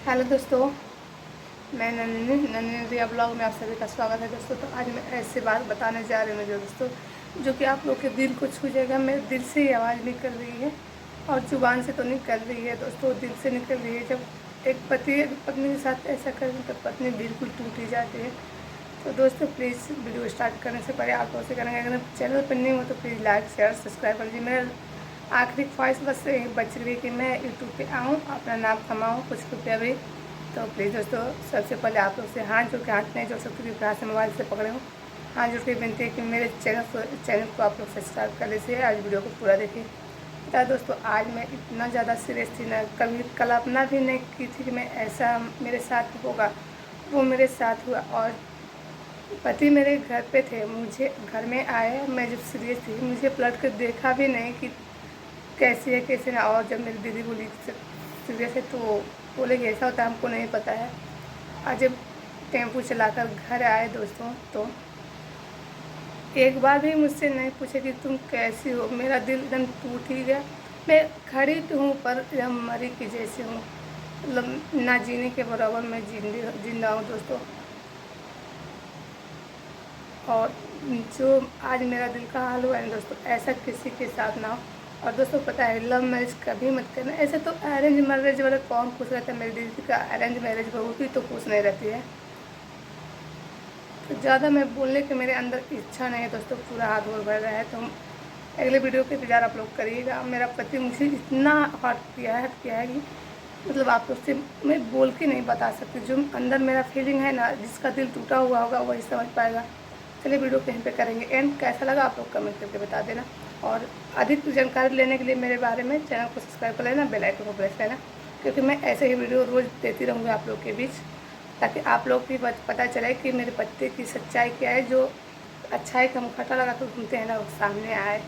Hello दोस्तों, मैं नन्ही रिया ब्लॉग में आप सभी का स्वागत है दोस्तों। तो आज मैं ऐसी बात बताने जा रही हूँ जो दोस्तों जो कि आप लोग के दिल को छू जाएगा। मेरे दिल से ही आवाज़ निकल रही है और ज़ुबान से तो निकल रही है दोस्तों, दिल से निकल रही है। जब एक पति पत्नी के साथ ऐसा करें तो पत्नी बिल्कुल टूट ही जाती है। तो दोस्तों प्लीज़ वीडियो स्टार्ट करने से पहले आप लोग से करेंगे, अगर चैनल पर नहीं हो तो प्लीज़ लाइक शेयर सब्सक्राइब कर लीजिए। मेरा आखिरी ख्वाहिश बस यही बच रही कि मैं यूट्यूब पे आऊँ, अपना नाम कमाऊँ, कुछ रुपया भी। तो प्लीज़ दोस्तों सबसे पहले आप लोग से हाथ जोड़ के, हाथ नहीं जोड़ सकते क्योंकि हाथ से मोबाइल से पकड़े हूँ, हाथ जोड़ के विनती है कि मेरे चैनल को आप लोग सब्सक्राइब कर लीजिए। आज वीडियो को पूरा देखिए। पता है दोस्तों, आज मैं इतना ज़्यादा सीरियस थी ना, कभी कल्पना भी नहीं की थी कि मैं ऐसा मेरे साथ होगा। वो मेरे साथ हुआ और पति मेरे घर पे थे, मुझे घर में आए। मैं जब सीरियस थी मुझे पलट कर देखा भी नहीं कि कैसी है कैसे ना। और जब मेरी दीदी बोली सीरियस है तो बोले कि ऐसा होता है, हमको नहीं पता है। आज जब टेम्पू चलाकर घर आए दोस्तों तो एक बार भी मुझसे नहीं पूछे कि तुम कैसी हो। मेरा दिल एकदम टूट ही गया। मैं खड़ी तो हूँ पर एकदम मरी की जैसी हूँ, मतलब ना जीने के बराबर मैं जिंदा हूँ दोस्तों। और जो आज मेरा दिल का हाल हुआ है दोस्तों, ऐसा किसी के साथ ना हो। और दोस्तों पता है, लव मैरिज कभी मत करना। ऐसे तो अरेंज मैरिज वाले कौन खुश रहता है। मेरी दीदी का अरेंज मैरिज बहू भी तो खुश नहीं रहती है। तो ज़्यादा मैं बोलने के मेरे अंदर इच्छा नहीं है दोस्तों, पूरा हाथ गोड़ भर रहा है। तो अगले वीडियो के इंतज़ार आप लोग करिएगा। मेरा पति मुझे इतना हर्ट किया है कि मतलब आप लोग से मैं बोल के नहीं बता सकती। जो अंदर मेरा फीलिंग है ना, जिसका दिल टूटा हुआ होगा वही समझ पाएगा। चलिए वीडियो कहीं पे करेंगे एंड, कैसा लगा आप लोग कमेंट करके बता देना। और अधिक जानकारी लेने के लिए मेरे बारे में चैनल को सब्सक्राइब कर लेना, बेल आइकन को प्रेस करना, क्योंकि मैं ऐसे ही वीडियो रोज़ देती रहूँगी आप लोग के बीच, ताकि आप लोग भी पता चले कि मेरे पति की सच्चाई क्या है। जो अच्छाई का मुखौटा लगा कर घूमते हैं ना, वो सामने आए।